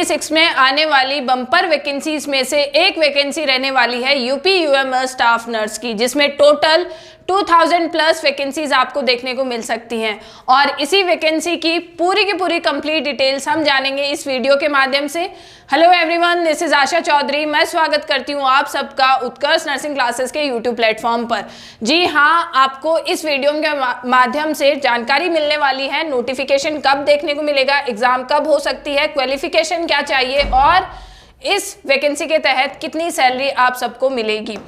2026 में आने वाली बम्पर वैकेंसीज में से एक वैकेंसी रहने वाली है यूपी यूएमएल स्टाफ नर्स की, जिसमें टोटल 2000 प्लस वैकेंसीज आपको देखने को मिल सकती हैं। और इसी वैकेंसी की पूरी कंप्लीट डिटेल्स हम जानेंगे इस वीडियो के माध्यम से। हेलो एवरीवन, दिस इज आशा चौधरी। मैं स्वागत करती हूं आप सबका उत्कर्ष नर्सिंग क्लासेस के यूट्यूब प्लेटफॉर्म पर। जी हाँ, आपको इस वीडियो के माध्यम से जानकारी मिलने वाली है नोटिफिकेशन कब देखने को मिलेगा, एग्जाम कब हो सकती है, क्वालिफिकेशन क्या चाहिए और इस वैकेंसी के तहत कितनी सैलरी आप सबको मिलेगी।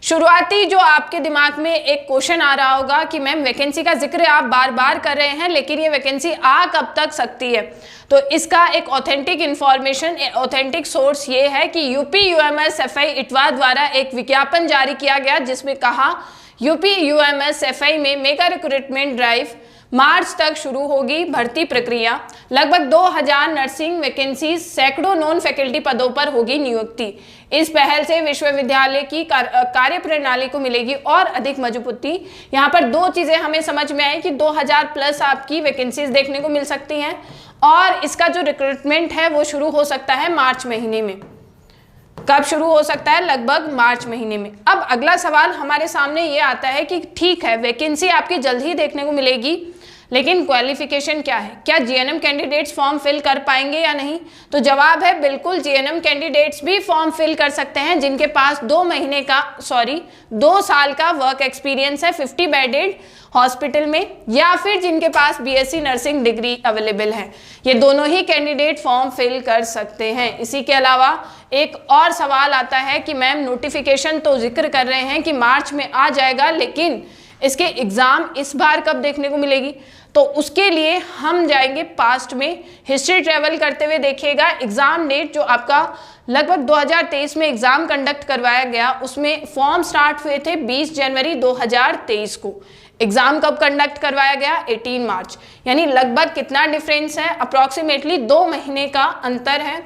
शुरुआती जो आपके दिमाग में एक क्वेश्चन आ रहा होगा कि मैम वैकेंसी का जिक्र आप बार बार कर रहे हैं, लेकिन ये वैकेंसी आ कब तक सकती है। तो इसका एक ऑथेंटिक इंफॉर्मेशन, ऑथेंटिक सोर्स ये है कि यूपी यूएमएसएफआई इटवा द्वारा एक विज्ञापन जारी किया गया, जिसमें कहा यूपी यूएमएसएफआई में मेगा रिक्रूटमेंट ड्राइव मार्च तक शुरू होगी भर्ती प्रक्रिया। लगभग 2000 नर्सिंग वैकेंसीज, सैकड़ों नॉन फैकल्टी पदों पर होगी नियुक्ति। इस पहल से विश्वविद्यालय की कार्य प्रणाली को मिलेगी और अधिक मजबूती। यहाँ पर दो चीजें हमें समझ में आई कि 2000 प्लस आपकी वैकेंसीज देखने को मिल सकती हैं और इसका जो रिक्रूटमेंट है वो शुरू हो सकता है मार्च महीने में। कब शुरू हो सकता है? लगभग मार्च महीने में। अब अगला सवाल हमारे सामने ये आता है कि ठीक है, वैकेंसी आपकी जल्द ही देखने को मिलेगी, लेकिन क्वालिफिकेशन क्या है? क्या जीएनएम कैंडिडेट्स फॉर्म फिल कर पाएंगे या नहीं? तो जवाब है बिल्कुल, जीएनएम कैंडिडेट्स भी फॉर्म फिल कर सकते हैं जिनके पास 2 साल का वर्क एक्सपीरियंस है 50 बेडेड हॉस्पिटल में, या फिर जिनके पास बीएससी नर्सिंग डिग्री अवेलेबल है। ये दोनों ही कैंडिडेट फॉर्म फिल कर सकते हैं। इसी के अलावा एक और सवाल आता है कि मैम नोटिफिकेशन तो जिक्र कर रहे हैं कि मार्च में आ जाएगा, लेकिन इसके एग्जाम इस बार कब देखने को मिलेगी? तो उसके लिए हम जाएंगे पास्ट में, हिस्ट्री ट्रेवल करते हुए देखिएगा। एग्जाम डेट जो आपका लगभग 2023 में एग्जाम कंडक्ट करवाया गया, उसमें फॉर्म स्टार्ट हुए थे 20 जनवरी 2023 को। एग्जाम कब कंडक्ट करवाया गया? 18 मार्च। यानी लगभग कितना डिफरेंस है? अप्रॉक्सीमेटली 2 महीने का अंतर है।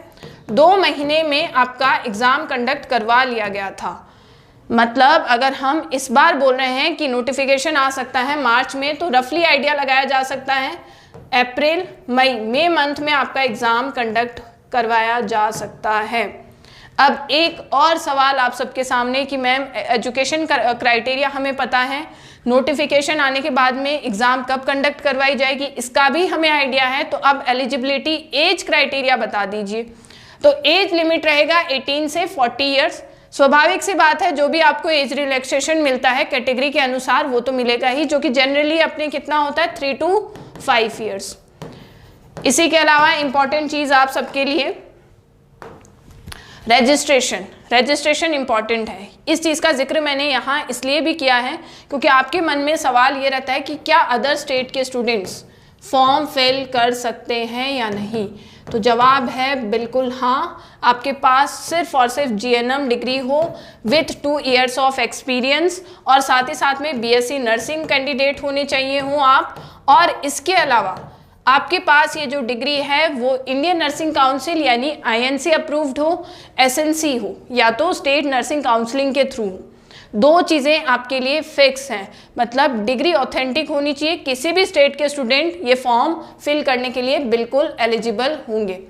2 महीने में आपका एग्जाम कंडक्ट करवा लिया गया था। मतलब अगर हम इस बार बोल रहे हैं कि नोटिफिकेशन आ सकता है मार्च में, तो रफली आइडिया लगाया जा सकता है अप्रैल मई मंथ में आपका एग्जाम कंडक्ट करवाया जा सकता है। अब एक और सवाल आप सबके सामने कि मैम एजुकेशन क्राइटेरिया हमें पता है, नोटिफिकेशन आने के बाद में एग्जाम कब कंडक्ट करवाई जाएगी इसका भी हमें आइडिया है। तो अब एलिजिबिलिटी एज क्राइटेरिया बता दीजिए। तो एज लिमिट रहेगा 18 से 40 ईयर्स। स्वाभाविक सी बात है, जो भी आपको एज रिलैक्सेशन मिलता है कैटेगरी के अनुसार वो तो मिलेगा ही, जो कि जनरली अपने कितना होता है 3 to 5 ईयर्स। इसी के अलावा इंपॉर्टेंट चीज आप सबके लिए रजिस्ट्रेशन इंपॉर्टेंट है। इस चीज का जिक्र मैंने यहाँ इसलिए भी किया है क्योंकि आपके मन में सवाल ये रहता है कि क्या अदर स्टेट के स्टूडेंट्स फॉर्म फिल कर सकते हैं या नहीं। तो जवाब है बिल्कुल हाँ। आपके पास सिर्फ और सिर्फ जीएनएम डिग्री हो विथ 2 ईयर्स ऑफ एक्सपीरियंस और साथ ही साथ में बीएससी नर्सिंग कैंडिडेट होने चाहिए हो आप। और इसके अलावा आपके पास ये जो डिग्री है वो इंडियन नर्सिंग काउंसिल यानी आईएनसी अप्रूव्ड हो, एसएनसी हो, या तो स्टेट नर्सिंग काउंसलिंग के थ्रू हो। 2 चीज़ें आपके लिए फिक्स हैं। मतलब डिग्री ऑथेंटिक होनी चाहिए, किसी भी स्टेट के स्टूडेंट ये फॉर्म फिल करने के लिए बिल्कुल एलिजिबल होंगे।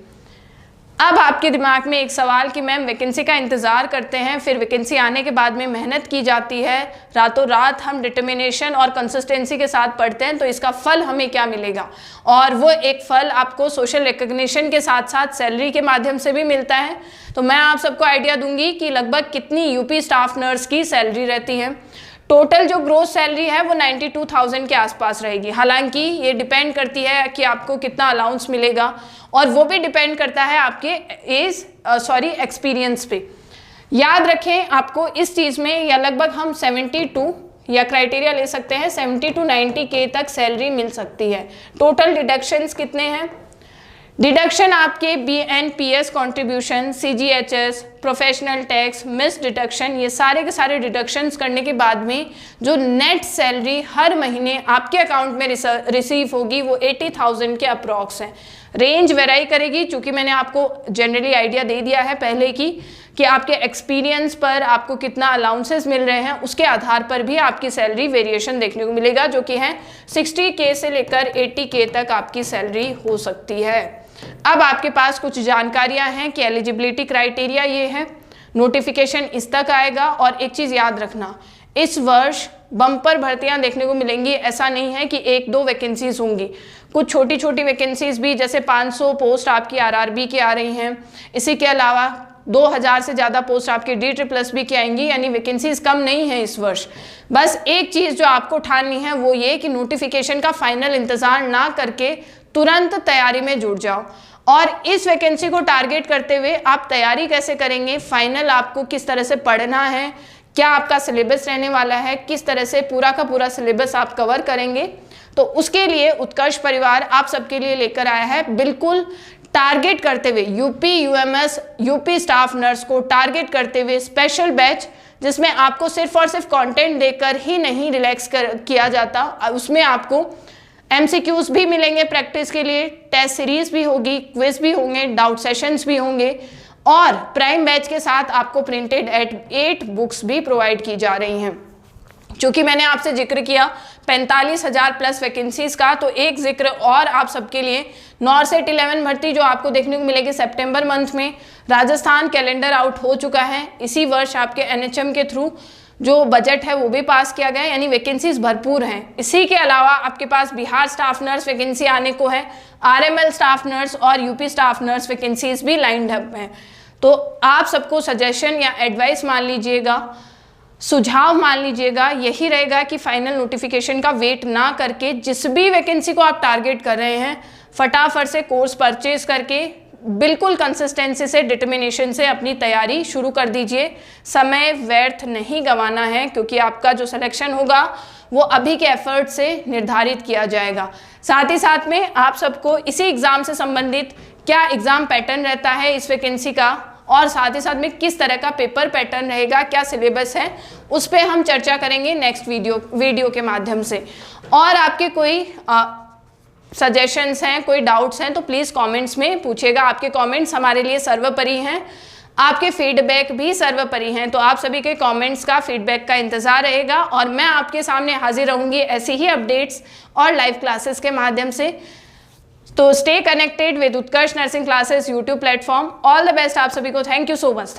अब आपके दिमाग में एक सवाल कि मैम वैकेंसी का इंतज़ार करते हैं, फिर वैकेंसी आने के बाद में मेहनत की जाती है, रातों रात हम डिटर्मिनेशन और कंसिस्टेंसी के साथ पढ़ते हैं, तो इसका फल हमें क्या मिलेगा? और वो एक फल आपको सोशल रिकग्निशन के साथ साथ सैलरी के माध्यम से भी मिलता है। तो मैं आप सबको आइडिया दूंगी कि लगभग कितनी यूपी स्टाफ नर्स की सैलरी रहती है। टोटल जो ग्रोस सैलरी है वो 92,000 के आसपास रहेगी। हालांकि ये डिपेंड करती है कि आपको कितना अलाउंस मिलेगा और वो भी डिपेंड करता है आपके एक्सपीरियंस पे। याद रखें आपको इस चीज़ में, या लगभग हम 72 या क्राइटेरिया ले सकते हैं 70 to 90 के तक सैलरी मिल सकती है। टोटल डिडक्शंस कितने हैं? डिडक्शन आपके BNPS contribution, CGHS, professional tax, misc deduction, ये सारे के सारे डिडक्शंस करने के बाद में जो नेट सैलरी हर महीने आपके अकाउंट में रिसीव होगी वो 80,000 के अप्रॉक्स है। रेंज वेराई करेगी, चूँकि मैंने आपको जनरली आइडिया दे दिया है पहले कि आपके एक्सपीरियंस पर आपको कितना अलाउंसेस मिल रहे हैं, उसके आधार पर भी आपकी सैलरी वेरिएशन देखने को मिलेगा, जो कि है 60K से लेकर 80K तक आपकी सैलरी हो सकती है। अब आपके पास कुछ जानकारियां हैं कि एलिजिबिलिटी क्राइटेरिया ये है, नोटिफिकेशन इस तक आएगा। और एक चीज़ याद रखना, इस वर्ष बम्पर भर्तियां देखने को मिलेंगी। ऐसा नहीं है कि 1-2 वैकेंसीज होंगी, कुछ छोटी छोटी वैकेंसीज भी, जैसे 500 पोस्ट आपकी आरआरबी की आ रही हैं। इसी के अलावा 2000 से ज़्यादा पोस्ट आपकी DSSS भी की आएंगी, यानी वैकेंसीज कम नहीं है इस वर्ष। बस एक चीज़ जो आपको ठाननी है वो ये कि नोटिफिकेशन का फाइनल इंतज़ार ना करके तुरंत तैयारी में जुट जाओ। और इस वैकेंसी को टारगेट करते हुए आप तैयारी कैसे करेंगे, फाइनल आपको किस तरह से पढ़ना है, क्या आपका सिलेबस रहने वाला है, किस तरह से पूरा का पूरा सिलेबस आप कवर करेंगे, तो उसके लिए उत्कर्ष परिवार आप सबके लिए लेकर आया है, बिल्कुल टारगेट करते हुए UP UMS UP staff nurse को टारगेट करते हुए स्पेशल बैच, जिसमें आपको सिर्फ और सिर्फ कंटेंट देकर ही नहीं रिलैक्स किया जाता, उसमें आपको MCQs भी मिलेंगे प्रैक्टिस के लिए, टेस्ट सीरीज भी होगी, क्विज भी होंगे, डाउट सेशंस भी होंगे, और प्राइम बैच के साथ आपको प्रिंटेड 8 बुक्स भी प्रोवाइड की जा रही हैं। चूँकि मैंने आपसे जिक्र किया 45,000 प्लस वैकेंसीज का, तो एक जिक्र और आप सबके लिए, नॉर्सेट 11 भर्ती जो आपको देखने को मिलेगी सितंबर मंथ में। राजस्थान कैलेंडर आउट हो चुका है, इसी वर्ष आपके NHM के थ्रू जो बजट है वो भी पास किया गया है, यानी वैकेंसीज भरपूर हैं। इसी के अलावा आपके पास बिहार स्टाफ नर्स वैकेंसी आने को है, RML स्टाफ नर्स और यूपी स्टाफ नर्स वैकेंसीज भी लाइंड अप हैं। तो आप सबको सजेशन या एडवाइस मान लीजिएगा, सुझाव मान लीजिएगा, यही रहेगा कि फाइनल नोटिफिकेशन का वेट ना करके जिस भी वैकेंसी को आप टारगेट कर रहे हैं, फटाफट से कोर्स परचेज करके बिल्कुल कंसिस्टेंसी से, डिटर्मिनेशन से अपनी तैयारी शुरू कर दीजिए। समय व्यर्थ नहीं गंवाना है, क्योंकि आपका जो सिलेक्शन होगा वो अभी के एफर्ट से निर्धारित किया जाएगा। साथ ही साथ में आप सबको इसी एग्ज़ाम से संबंधित क्या एग्ज़ाम पैटर्न रहता है इस वैकेंसी का, और साथ ही साथ में किस तरह का पेपर पैटर्न रहेगा, क्या सिलेबस है, उस पर हम चर्चा करेंगे नेक्स्ट वीडियो के माध्यम से। और आपके कोई सजेशंस हैं, कोई डाउट्स हैं, तो प्लीज़ कमेंट्स में पूछिएगा। आपके कमेंट्स हमारे लिए सर्वोपरि हैं, आपके फीडबैक भी सर्वोपरि हैं, तो आप सभी के कमेंट्स का, फीडबैक का इंतज़ार रहेगा। और मैं आपके सामने हाजिर रहूँगी ऐसे ही अपडेट्स और लाइव क्लासेस के माध्यम से। तो stay connected with Utkarsh nursing classes YouTube platform. All the best आप सभी को। Thank you so much.